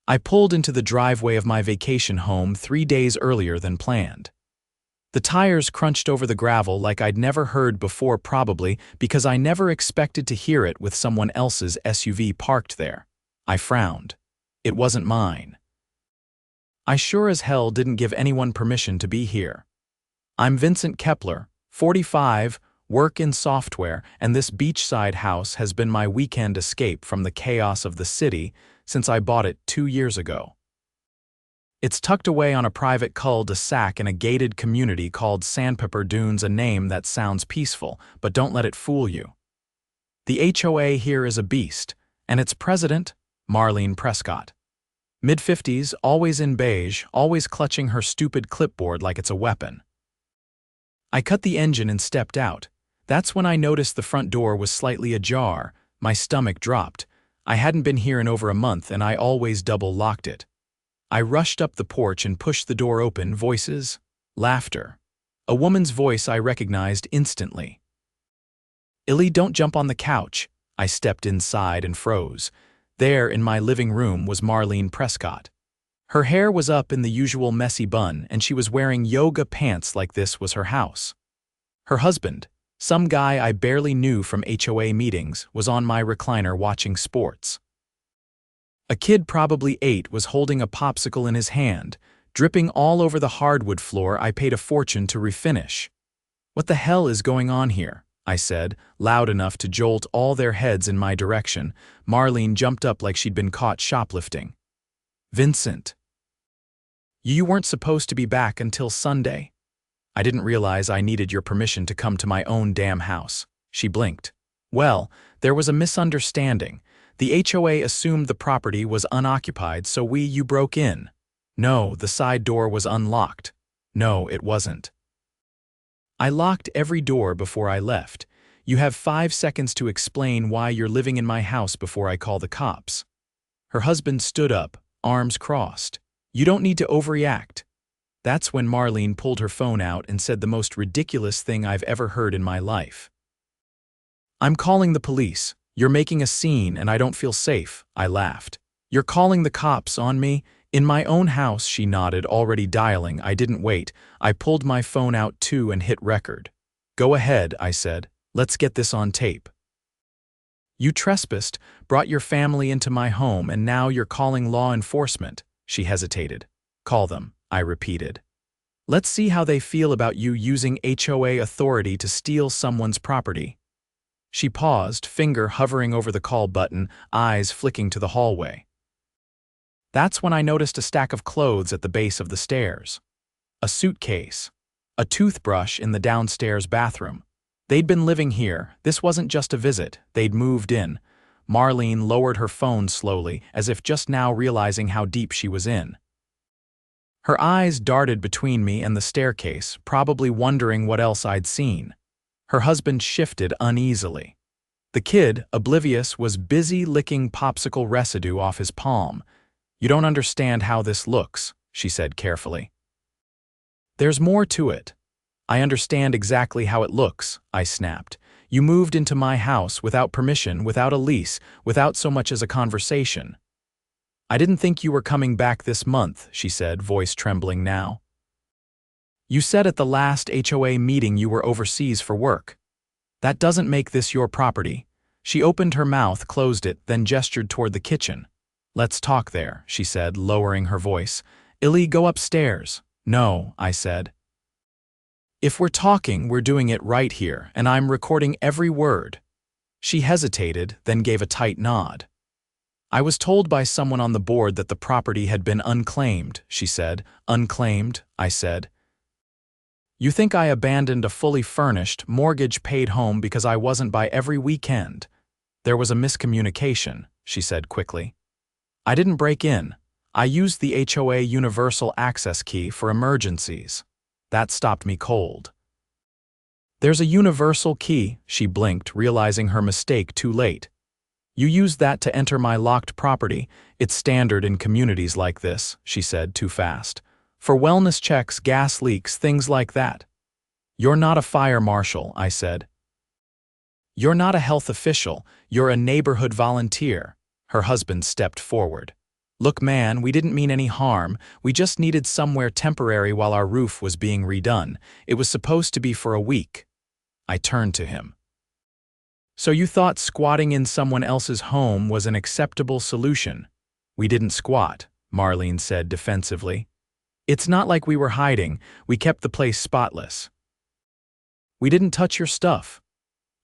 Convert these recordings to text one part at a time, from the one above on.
I pulled into the driveway of my vacation home 3 days earlier than planned. The tires crunched over the gravel like I'd never heard before, probably because I never expected to hear it with someone else's SUV parked there. I frowned. It wasn't mine. I sure as hell didn't give anyone permission to be here. I'm Vincent Kepler, 45, work in software, and this beachside house has been my weekend escape from the chaos of the city since I bought it 2 years ago. It's tucked away on a private cul-de-sac in a gated community called Sandpepper Dunes, a name that sounds peaceful, but don't let it fool you. The HOA here is a beast, and its president, Marlene Prescott. Mid-50s, always in beige, always clutching her stupid clipboard like it's a weapon. I cut the engine and stepped out. That's when I noticed the front door was slightly ajar. My stomach dropped. I hadn't been here in over a month, and I always double-locked it. I rushed up the porch and pushed the door open. Voices, laughter. A woman's voice I recognized instantly. "Illy, don't jump on the couch." I stepped inside and froze. There, in my living room, was Marlene Prescott. Her hair was up in the usual messy bun, and she was wearing yoga pants like this was her house. Her husband, some guy I barely knew from HOA meetings, was on my recliner watching sports. A kid, probably 8, was holding a popsicle in his hand, dripping all over the hardwood floor I paid a fortune to refinish. "What the hell is going on here?" I said, loud enough to jolt all their heads in my direction. Marlene jumped up like she'd been caught shoplifting. "Vincent, you weren't supposed to be back until Sunday. I didn't realize I needed your permission to come to my own damn house." She blinked. "Well, there was a misunderstanding. The HOA assumed the property was unoccupied, so you broke in." "No, the side door was unlocked." "No, it wasn't. I locked every door before I left. You have 5 seconds to explain why you're living in my house before I call the cops." Her husband stood up, arms crossed. "You don't need to overreact." That's when Marlene pulled her phone out and said the most ridiculous thing I've ever heard in my life. "I'm calling the police. You're making a scene and I don't feel safe." I laughed. "You're calling the cops on me? In my own house?" She nodded, already dialing. I didn't wait. I pulled my phone out too and hit record. "Go ahead," I said. "Let's get this on tape." "You trespassed, brought your family into my home, and now you're calling law enforcement." She hesitated. "Call them," I repeated. "Let's see how they feel about you using HOA authority to steal someone's property." She paused, finger hovering over the call button, eyes flicking to the hallway. That's when I noticed a stack of clothes at the base of the stairs. A suitcase. A toothbrush in the downstairs bathroom. They'd been living here. This wasn't just a visit. They'd moved in. Marlene lowered her phone slowly, as if just now realizing how deep she was in. Her eyes darted between me and the staircase, probably wondering what else I'd seen. Her husband shifted uneasily. The kid, oblivious, was busy licking popsicle residue off his palm. "You don't understand how this looks," she said carefully. "There's more to it." "I understand exactly how it looks," I snapped. "You moved into my house without permission, without a lease, without so much as a conversation." "I didn't think you were coming back this month," she said, voice trembling now. "You said at the last HOA meeting you were overseas for work. That doesn't make this your property." She opened her mouth, closed it, then gestured toward the kitchen. "Let's talk there," she said, lowering her voice. "Illy, go upstairs." "No," I said. "If we're talking, we're doing it right here, and I'm recording every word." She hesitated, then gave a tight nod. "I was told by someone on the board that the property had been unclaimed," she said. "Unclaimed?" I said. "You think I abandoned a fully furnished, mortgage-paid home because I wasn't by every weekend?" "There was a miscommunication," she said quickly. "I didn't break in. I used the HOA universal access key for emergencies." That stopped me cold. "There's a universal key," she blinked, realizing her mistake too late. "You used that to enter my locked property. It's standard in communities like this," she said too fast. "For wellness checks, gas leaks, things like that." "You're not a fire marshal," I said. "You're not a health official. You're a neighborhood volunteer." Her husband stepped forward. Look, man, we didn't mean any harm. We just needed somewhere temporary while our roof was being redone. It was supposed to be for a week. I turned to him. So you thought squatting in someone else's home was an acceptable solution? We didn't squat, Marlene said defensively. It's not like we were hiding. We kept the place spotless. We didn't touch your stuff.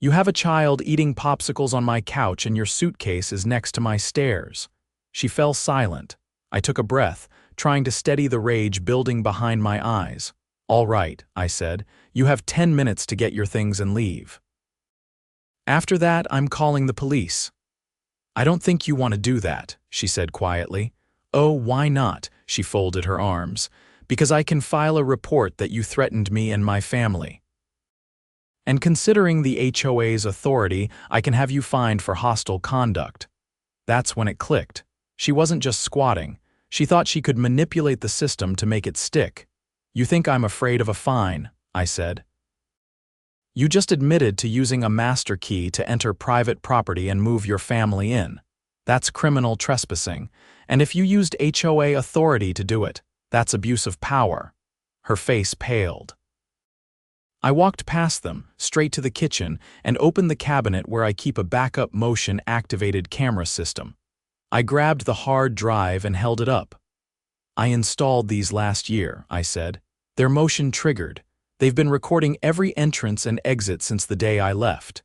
You have a child eating popsicles on my couch and your suitcase is next to my stairs. She fell silent. I took a breath, trying to steady the rage building behind my eyes. All right, I said. You have 10 minutes to get your things and leave. After that, I'm calling the police. I don't think you want to do that, she said quietly. Oh, why not? She folded her arms. Because I can file a report that you threatened me and my family. And considering the HOA's authority, I can have you fined for hostile conduct. That's when it clicked. She wasn't just squatting. She thought she could manipulate the system to make it stick. You think I'm afraid of a fine, I said. You just admitted to using a master key to enter private property and move your family in. That's criminal trespassing. And if you used HOA authority to do it, that's abuse of power. Her face paled. I walked past them, straight to the kitchen, and opened the cabinet where I keep a backup motion-activated camera system. I grabbed the hard drive and held it up. I installed these last year, I said. They're motion-triggered. They've been recording every entrance and exit since the day I left.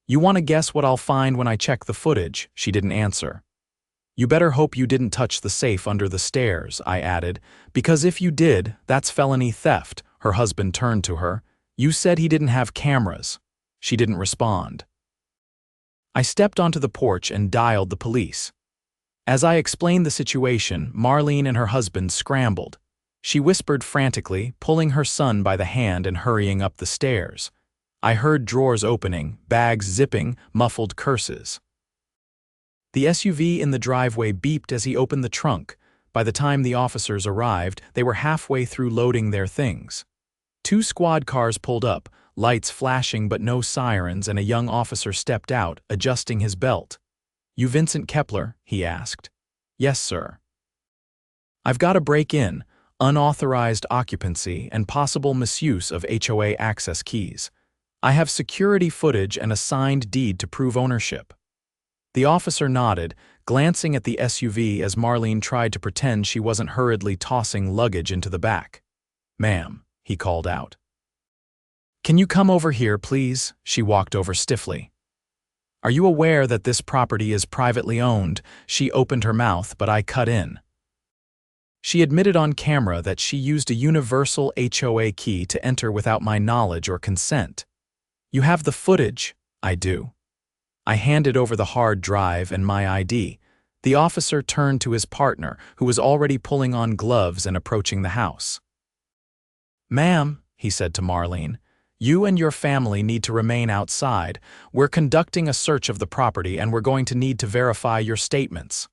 You want to guess what I'll find when I check the footage? She didn't answer. You better hope you didn't touch the safe under the stairs, I added, because if you did, that's felony theft. Her husband turned to her. You said he didn't have cameras. She didn't respond. I stepped onto the porch and dialed the police. As I explained the situation, Marlene and her husband scrambled. She whispered frantically, pulling her son by the hand and hurrying up the stairs. I heard drawers opening, bags zipping, muffled curses. The SUV in the driveway beeped as he opened the trunk. By the time the officers arrived, they were halfway through loading their things. 2 squad cars pulled up, lights flashing but no sirens, and a young officer stepped out, adjusting his belt. You Vincent Kepler? He asked. Yes, sir. I've got a break-in, unauthorized occupancy, and possible misuse of HOA access keys. I have security footage and a signed deed to prove ownership. The officer nodded, glancing at the SUV as Marlene tried to pretend she wasn't hurriedly tossing luggage into the back. Ma'am, he called out. Can you come over here, please? She walked over stiffly. Are you aware that this property is privately owned? She opened her mouth, but I cut in. She admitted on camera that she used a universal HOA key to enter without my knowledge or consent. You have the footage? I do. I handed over the hard drive and my ID. The officer turned to his partner, who was already pulling on gloves and approaching the house. Ma'am, he said to Marlene, you and your family need to remain outside. We're conducting a search of the property and we're going to need to verify your statements.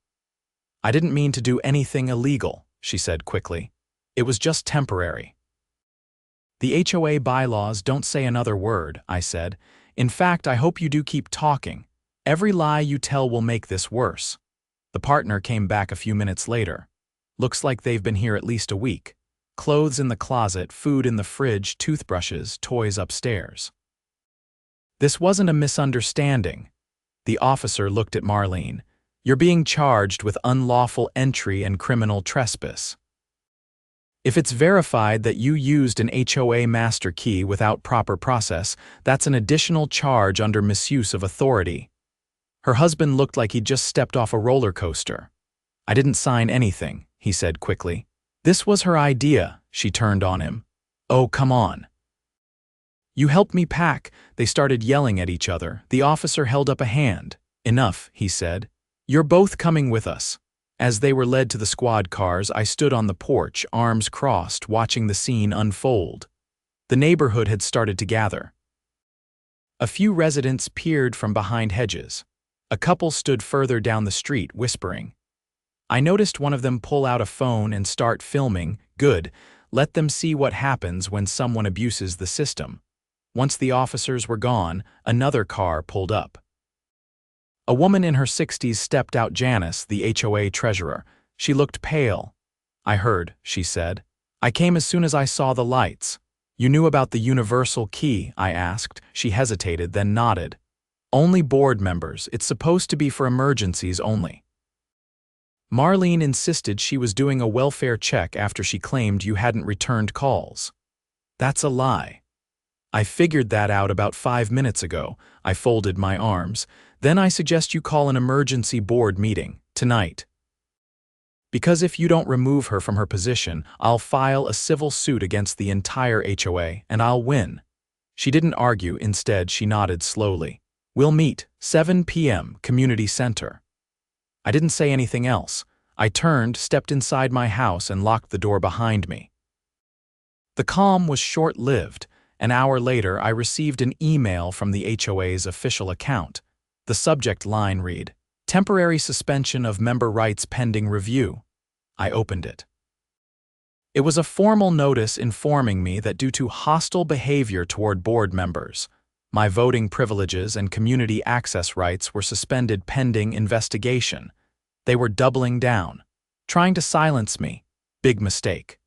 I didn't mean to do anything illegal, she said quickly. It was just temporary. The HOA bylaws don't say another word, I said. In fact, I hope you do keep talking. Every lie you tell will make this worse. The partner came back a few minutes later. Looks like they've been here at least a week. Clothes in the closet, food in the fridge, toothbrushes, toys upstairs. This wasn't a misunderstanding. The officer looked at Marlene. You're being charged with unlawful entry and criminal trespass. If it's verified that you used an HOA master key without proper process, that's an additional charge under misuse of authority. Her husband looked like he'd just stepped off a roller coaster. I didn't sign anything, he said quickly. This was her idea, she turned on him. Oh, come on. You helped me pack. They started yelling at each other. The officer held up a hand. Enough, he said. You're both coming with us. As they were led to the squad cars, I stood on the porch, arms crossed, watching the scene unfold. The neighborhood had started to gather. A few residents peered from behind hedges. A couple stood further down the street, whispering. I noticed one of them pull out a phone and start filming. Good. Let them see what happens when someone abuses the system. Once the officers were gone, another car pulled up. A woman in her 60s stepped out. Janice, the HOA treasurer. She looked pale. "I heard," she said. "I came as soon as I saw the lights." "You knew about the universal key?" I asked. She hesitated, then nodded. "Only board members. It's supposed to be for emergencies only." Marlene insisted she was doing a welfare check after she claimed you hadn't returned calls. "That's a lie." "I figured that out about 5 minutes ago." I folded my arms. "Then I suggest you call an emergency board meeting, tonight. Because if you don't remove her from her position, I'll file a civil suit against the entire HOA, and I'll win." She didn't argue. Instead, she nodded slowly. "We'll meet, 7 p.m., Community Center." I didn't say anything else. I turned, stepped inside my house, and locked the door behind me. The calm was short-lived. An hour later, I received an email from the HOA's official account. The subject line read, "Temporary suspension of member rights pending review." I opened it. It was a formal notice informing me that due to hostile behavior toward board members, my voting privileges and community access rights were suspended pending investigation. They were doubling down, trying to silence me. Big mistake.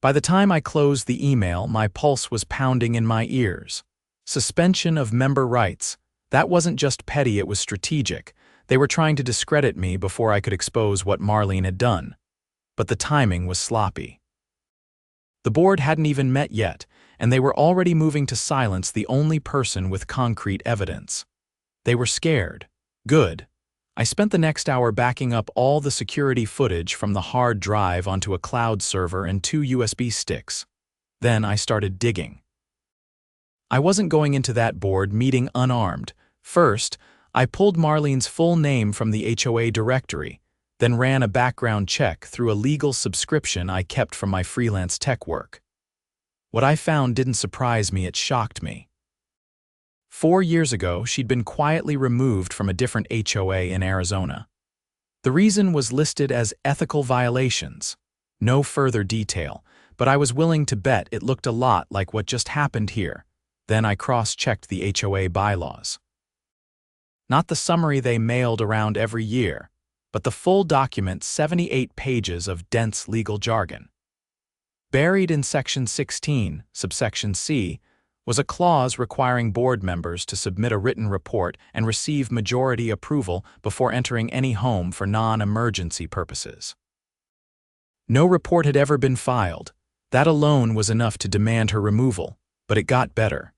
By the time I closed the email, my pulse was pounding in my ears. Suspension of member rights. That wasn't just petty, it was strategic. They were trying to discredit me before I could expose what Marlene had done. But the timing was sloppy. The board hadn't even met yet, and they were already moving to silence the only person with concrete evidence. They were scared. Good. I spent the next hour backing up all the security footage from the hard drive onto a cloud server and 2 USB sticks. Then I started digging. I wasn't going into that board meeting unarmed. First, I pulled Marlene's full name from the HOA directory, then ran a background check through a legal subscription I kept from my freelance tech work. What I found didn't surprise me, it shocked me. 4 years ago, she'd been quietly removed from a different HOA in Arizona. The reason was listed as ethical violations. No further detail, but I was willing to bet it looked a lot like what just happened here. Then I cross-checked the HOA bylaws. Not the summary they mailed around every year, but the full document, 78 pages of dense legal jargon. Buried in Section 16, subsection C, was a clause requiring board members to submit a written report and receive majority approval before entering any home for non-emergency purposes. No report had ever been filed. That alone was enough to demand her removal, but it got better.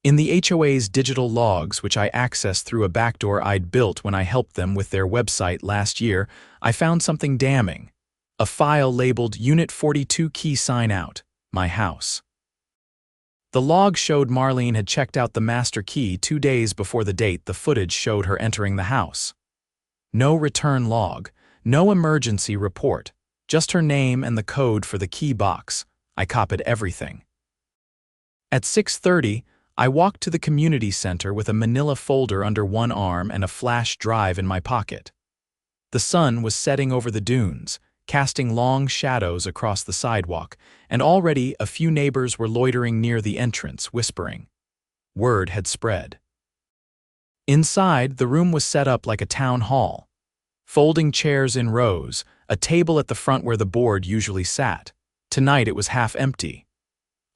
In the HOA's digital logs, which I accessed through a backdoor I'd built when I helped them with their website last year, I found something damning. A file labeled Unit 42 Key Sign Out, my house. The log showed Marlene had checked out the master key 2 days before the date the footage showed her entering the house. No return log, no emergency report, just her name and the code for the key box. I copied everything. At 6:30, I walked to the community center with a manila folder under one arm and a flash drive in my pocket. The sun was setting over the dunes, casting long shadows across the sidewalk, and already a few neighbors were loitering near the entrance, whispering. Word had spread. Inside, the room was set up like a town hall. Folding chairs in rows, a table at the front where the board usually sat. Tonight it was half empty.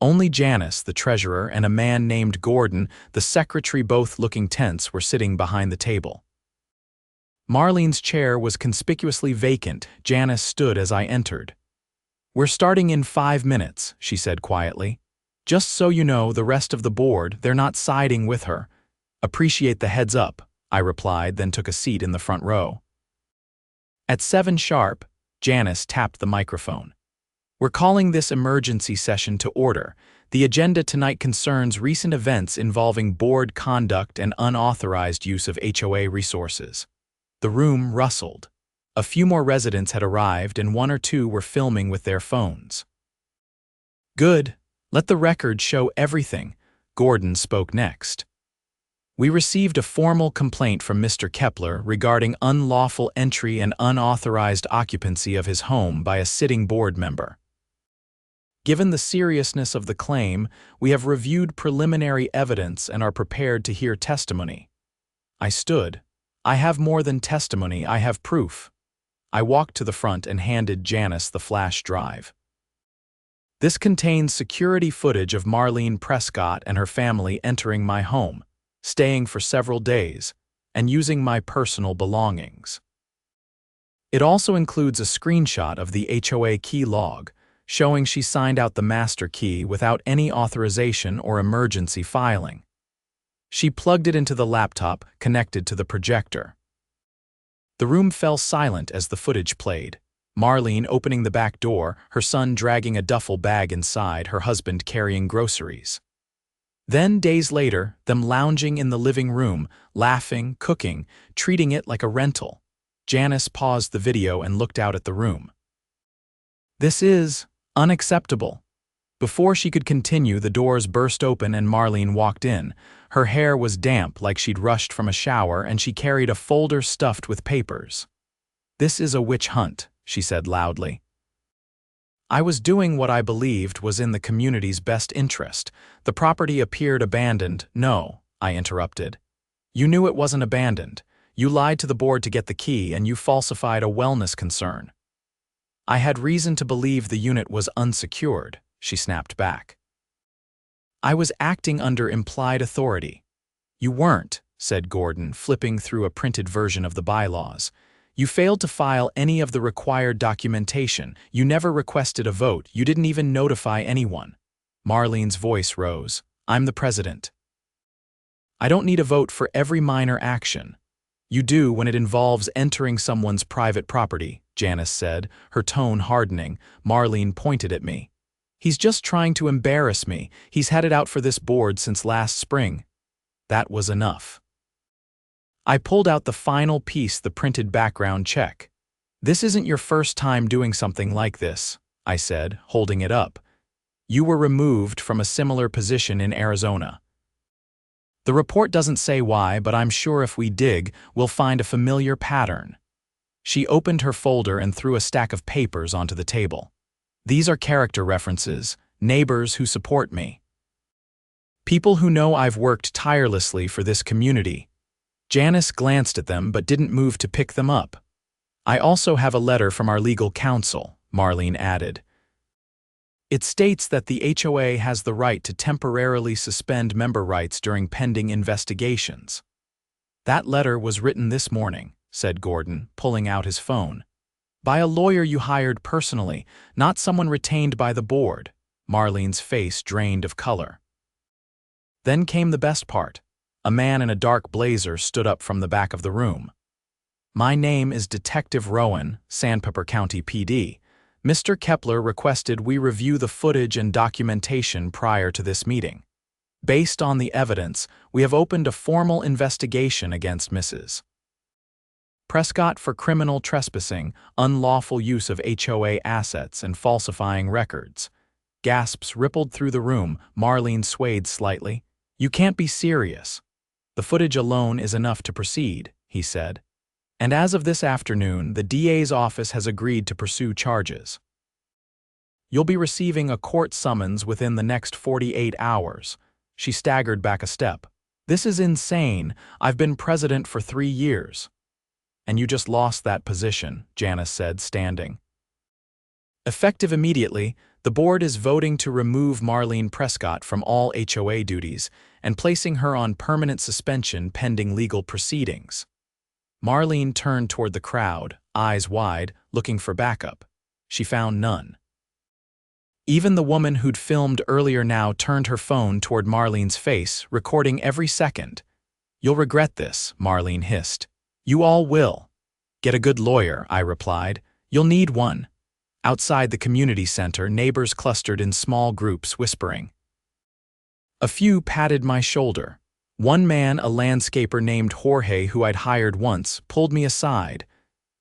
Only Janice, the treasurer, and a man named Gordon, the secretary, both looking tense, were sitting behind the table. Marlene's chair was conspicuously vacant. Janice stood as I entered. "We're starting in 5 minutes," she said quietly. "Just so you know, the rest of the board, they're not siding with her." "Appreciate the heads up," I replied, then took a seat in the front row. At 7 sharp, Janice tapped the microphone. "We're calling this emergency session to order. The agenda tonight concerns recent events involving board conduct and unauthorized use of HOA resources." The room rustled. A few more residents had arrived and 1 or 2 were filming with their phones. "Good. Let the record show everything," Gordon spoke next. "We received a formal complaint from Mr. Kepler regarding unlawful entry and unauthorized occupancy of his home by a sitting board member. Given the seriousness of the claim, we have reviewed preliminary evidence and are prepared to hear testimony." I stood. I have more than testimony, I have proof. I walked to the front and handed Janice the flash drive. This contains security footage of Marlene Prescott and her family entering my home, staying for several days, and using my personal belongings. It also includes a screenshot of the HOA key log, showing she signed out the master key without any authorization or emergency filing. She plugged it into the laptop connected to the projector. The room fell silent as the footage played. Marlene opening the back door, her son dragging a duffel bag inside, her husband carrying groceries. Then, days later, them lounging in the living room, laughing, cooking, treating it like a rental. Janice paused the video and looked out at the room. This is unacceptable. Before she could continue, the doors burst open and Marlene walked in. Her hair was damp like she'd rushed from a shower, and she carried a folder stuffed with papers. "This is a witch hunt," she said loudly. I was doing what I believed was in the community's best interest. The property appeared abandoned. No, I interrupted. You knew it wasn't abandoned. You lied to the board to get the key, and you falsified a wellness concern. I had reason to believe the unit was unsecured, she snapped back. I was acting under implied authority. You weren't, said Gordon, flipping through a printed version of the bylaws. You failed to file any of the required documentation. You never requested a vote. You didn't even notify anyone. Marlene's voice rose. I'm the president. I don't need a vote for every minor action. You do when it involves entering someone's private property, Janice said, her tone hardening. Marlene pointed at me. He's just trying to embarrass me. He's had it out for this board since last spring. That was enough. I pulled out the final piece, the printed background check. This isn't your first time doing something like this, I said, holding it up. You were removed from a similar position in Arizona. The report doesn't say why, but I'm sure if we dig, we'll find a familiar pattern. She opened her folder and threw a stack of papers onto the table. These are character references, neighbors who support me. People who know I've worked tirelessly for this community. Janice glanced at them but didn't move to pick them up. I also have a letter from our legal counsel, Marlene added. It states that the HOA has the right to temporarily suspend member rights during pending investigations. That letter was written this morning, said Gordon, pulling out his phone. By a lawyer you hired personally, not someone retained by the board. Marlene's face drained of color. Then came the best part. A man in a dark blazer stood up from the back of the room. My name is Detective Rowan, Sandpepper County PD. Mr. Kepler requested we review the footage and documentation prior to this meeting. Based on the evidence, we have opened a formal investigation against Mrs. Prescott for criminal trespassing, unlawful use of HOA assets, and falsifying records. Gasps rippled through the room. Marlene swayed slightly. You can't be serious. The footage alone is enough to proceed, he said. And as of this afternoon, the DA's office has agreed to pursue charges. You'll be receiving a court summons within the next 48 hours. She staggered back a step. This is insane. I've been president for 3 years. And you just lost that position, Janice said, standing. Effective immediately, the board is voting to remove Marlene Prescott from all HOA duties and placing her on permanent suspension pending legal proceedings. Marlene turned toward the crowd, eyes wide, looking for backup. She found none. Even the woman who'd filmed earlier now turned her phone toward Marlene's face, recording every second. You'll regret this, Marlene hissed. You all will. Get a good lawyer, I replied. You'll need one. Outside the community center, neighbors clustered in small groups, whispering. A few patted my shoulder. One man, a landscaper named Jorge who I'd hired once, pulled me aside.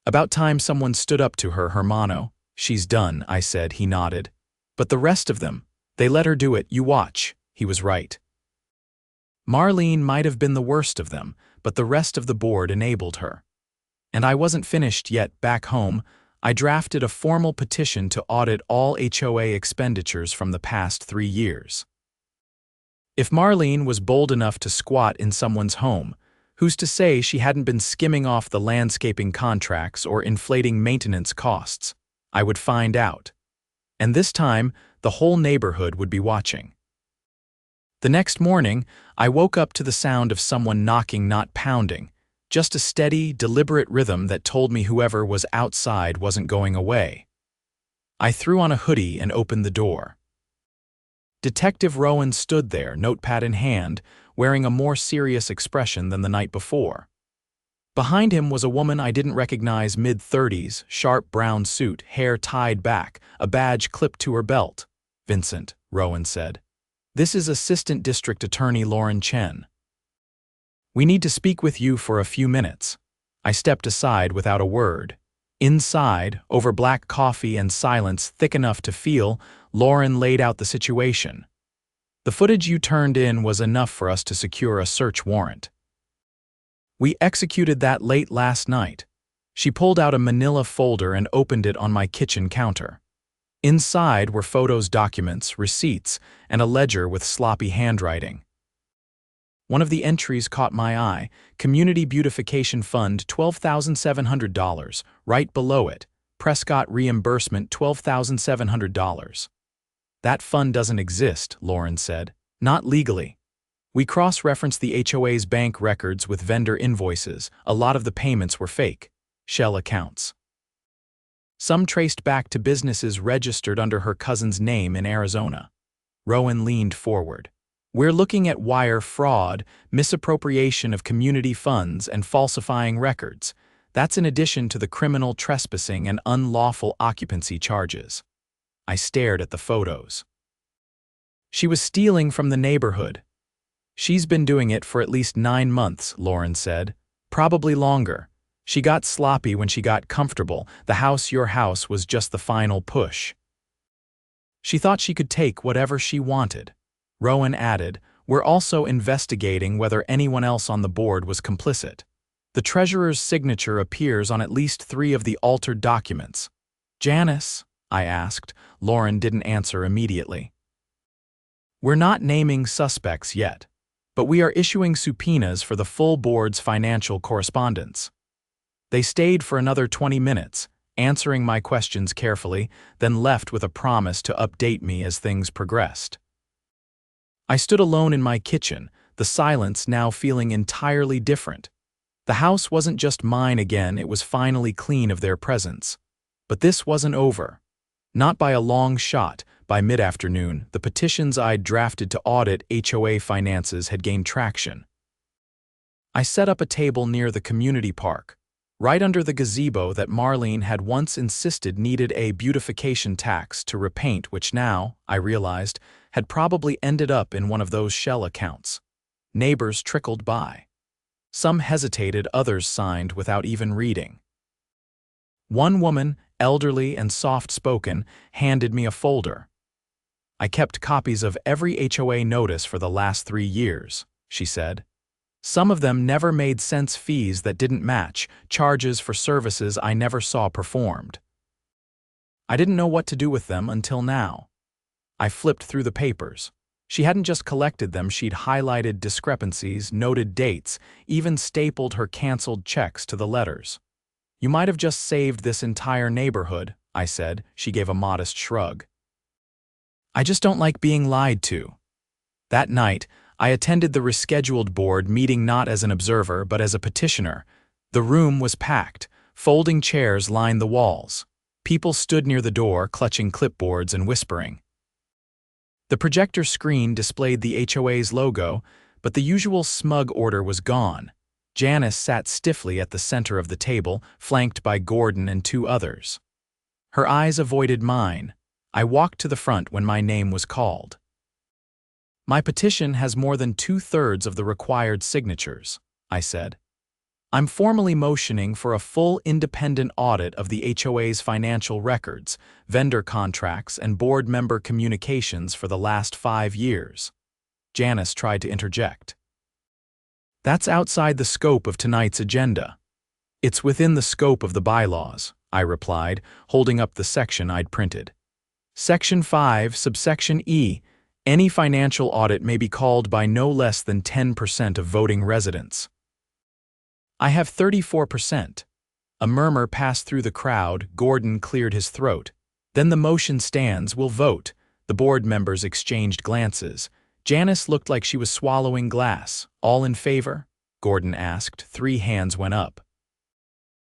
About time someone stood up to her, hermano. She's done, I said. He nodded. But the rest of them, they let her do it. You watch. He was right. Marlene might have been the worst of them, but the rest of the board enabled her. And I wasn't finished yet. Back home, I drafted a formal petition to audit all HOA expenditures from the past 3 years. If Marlene was bold enough to squat in someone's home, Who's to say she hadn't been skimming off the landscaping contracts or inflating maintenance costs? I would find out. And this time, the whole neighborhood would be watching. The next morning, I woke up to the sound of someone knocking, not pounding, just a steady, deliberate rhythm that told me whoever was outside wasn't going away. I threw on a hoodie and opened the door. Detective Rowan stood there, notepad in hand, wearing a more serious expression than the night before. Behind him was a woman I didn't recognize, mid-30s, sharp brown suit, hair tied back, a badge clipped to her belt. "Vincent," Rowan said. "This is Assistant District Attorney Lauren Chen. We need to speak with you for a few minutes." I stepped aside without a word. Inside, over black coffee and silence thick enough to feel, Lauren laid out the situation. "The footage you turned in was enough for us to secure a search warrant. We executed that late last night." She pulled out a manila folder and opened it on my kitchen counter. Inside were photos, documents, receipts, and a ledger with sloppy handwriting. One of the entries caught my eye: Community Beautification Fund $12,700. Right below it, Prescott Reimbursement $12,700. "That fund doesn't exist," Lauren said. "Not legally. We cross-referenced the HOA's bank records with vendor invoices. A lot of the payments were fake, shell accounts. Some traced back to businesses registered under her cousin's name in Arizona." Rowan leaned forward. "We're looking at wire fraud, misappropriation of community funds, and falsifying records. That's in addition to the criminal trespassing and unlawful occupancy charges." I stared at the photos. "She was stealing from the neighborhood." "She's been doing it for at least 9 months, Lauren said. "Probably longer. She got sloppy when she got comfortable. The house, your house, was just the final push. She thought she could take whatever she wanted." Rowan added, "We're also investigating whether anyone else on the board was complicit. The treasurer's signature appears on at least 3 of the altered documents." "Janice?" I asked. Lauren didn't answer immediately. "We're not naming suspects yet, but we are issuing subpoenas for the full board's financial correspondence." They stayed for another 20 minutes, answering my questions carefully, then left with a promise to update me as things progressed. I stood alone in my kitchen, the silence now feeling entirely different. The house wasn't just mine again, it was finally clean of their presence. But this wasn't over. Not by a long shot. By mid-afternoon, the petitions I'd drafted to audit HOA finances had gained traction. I set up a table near the community park, right under the gazebo that Marlene had once insisted needed a beautification tax to repaint, which now, I realized, had probably ended up in one of those shell accounts. Neighbors trickled by. Some hesitated, others signed without even reading. One woman, elderly and soft-spoken, handed me a folder. "I kept copies of every HOA notice for the last 3 years," she said. "Some of them never made sense, fees that didn't match, charges for services I never saw performed. I didn't know what to do with them until now." I flipped through the papers. She hadn't just collected them, she'd highlighted discrepancies, noted dates, even stapled her canceled checks to the letters. "You might have just saved this entire neighborhood," I said. She gave a modest shrug. "I just don't like being lied to." That night, I attended the rescheduled board meeting not as an observer but as a petitioner. The room was packed. Folding chairs lined the walls. People stood near the door, clutching clipboards and whispering. The projector screen displayed the HOA's logo, but the usual smug order was gone. Janice sat stiffly at the center of the table, flanked by Gordon and 2 others. Her eyes avoided mine. I walked to the front when my name was called. "My petition has more than 2/3 of the required signatures," I said. "I'm formally motioning for a full independent audit of the HOA's financial records, vendor contracts, and board member communications for the last 5 years." Janice tried to interject. "That's outside the scope of tonight's agenda." "It's within the scope of the bylaws," I replied, holding up the section I'd printed. "Section 5, subsection E. Any financial audit may be called by no less than 10% of voting residents." I have 34%. A murmur passed through the crowd. Gordon cleared his throat. Then the motion stands. We'll vote. The board members exchanged glances. Janice looked like she was swallowing glass. All in favor? Gordon asked. 3 hands went up.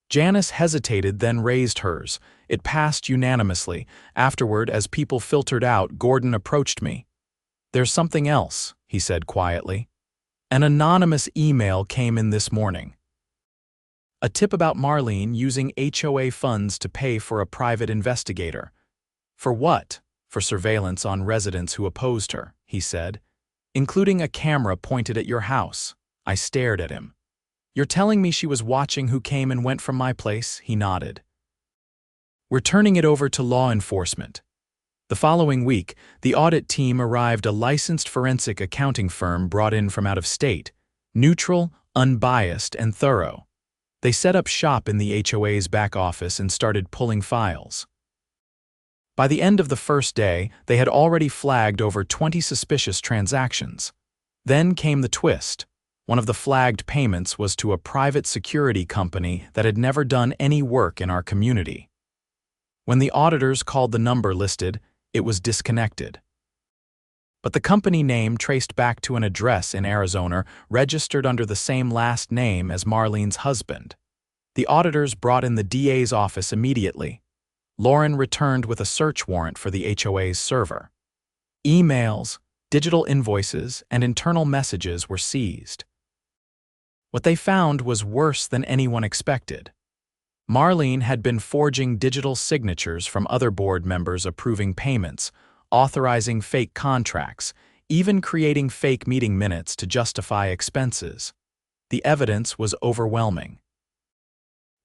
Janice hesitated, then raised hers. It passed unanimously. Afterward, as people filtered out, Gordon approached me. "There's something else," he said quietly. "An anonymous email came in this morning. A tip about Marlene using HOA funds to pay for a private investigator." "For what?" "For surveillance on residents who opposed her," he said, "including a camera pointed at your house." I stared at him. "You're telling me she was watching who came and went from my place?" He nodded. "We're turning it over to law enforcement." The following week, the audit team arrived, a licensed forensic accounting firm brought in from out of state, neutral, unbiased, and thorough. They set up shop in the HOA's back office and started pulling files. By the end of the first day, they had already flagged over 20 suspicious transactions. Then came the twist. One of the flagged payments was to a private security company that had never done any work in our community. When the auditors called the number listed, it was disconnected. But the company name traced back to an address in Arizona registered under the same last name as Marlene's husband. The auditors brought in the DA's office immediately. Lauren returned with a search warrant for the HOA's server. Emails, digital invoices, and internal messages were seized. What they found was worse than anyone expected. Marlene had been forging digital signatures from other board members approving payments, authorizing fake contracts, even creating fake meeting minutes to justify expenses. The evidence was overwhelming.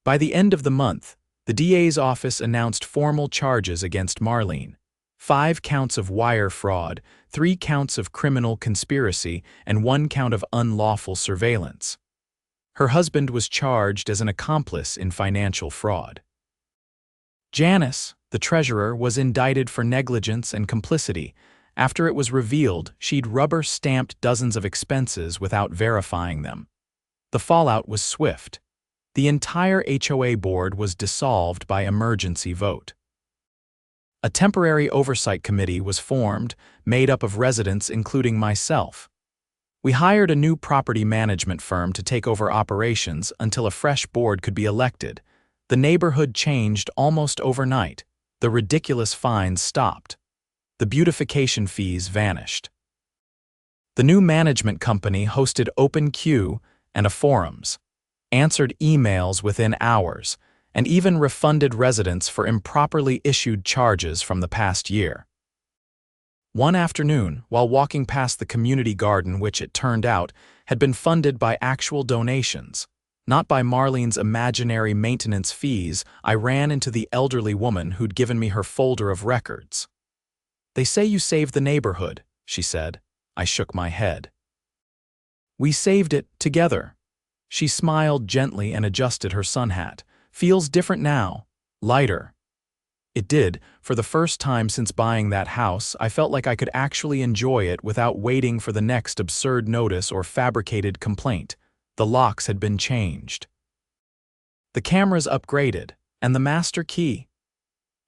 By the end of the month, the DA's office announced formal charges against Marlene: 5 counts of wire fraud, 3 counts of criminal conspiracy, and 1 count of unlawful surveillance. Her husband was charged as an accomplice in financial fraud. Janice, the treasurer, was indicted for negligence and complicity. After it was revealed, she'd rubber-stamped dozens of expenses without verifying them. The fallout was swift. The entire HOA board was dissolved by emergency vote. A temporary oversight committee was formed, made up of residents including myself. We hired a new property management firm to take over operations until a fresh board could be elected. The neighborhood changed almost overnight. The ridiculous fines stopped. The beautification fees vanished. The new management company hosted open queue and forums, answered emails within hours, and even refunded residents for improperly issued charges from the past year. One afternoon, while walking past the community garden, which it turned out had been funded by actual donations, not by Marlene's imaginary maintenance fees, I ran into the elderly woman who'd given me her folder of records. "They say you saved the neighborhood," she said. I shook my head. "We saved it together." She smiled gently and adjusted her sun hat. "Feels different now. Lighter." It did. For the first time since buying that house, I felt like I could actually enjoy it without waiting for the next absurd notice or fabricated complaint. The locks had been changed. The cameras upgraded, and the master key.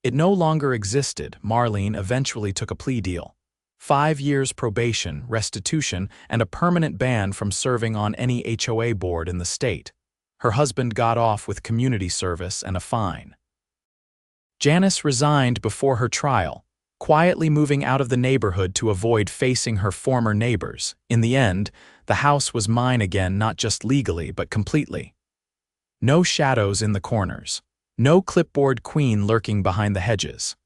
It no longer existed. Marlene eventually took a plea deal: 5 years probation, restitution, and a permanent ban from serving on any HOA board in the state. Her husband got off with community service and a fine. Janice resigned before her trial, quietly moving out of the neighborhood to avoid facing her former neighbors. In the end, the house was mine again, not just legally, but completely. No shadows in the corners. No clipboard queen lurking behind the hedges.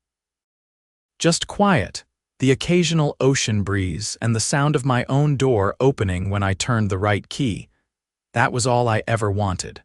Just quiet, the occasional ocean breeze, and the sound of my own door opening when I turned the right key. That was all I ever wanted.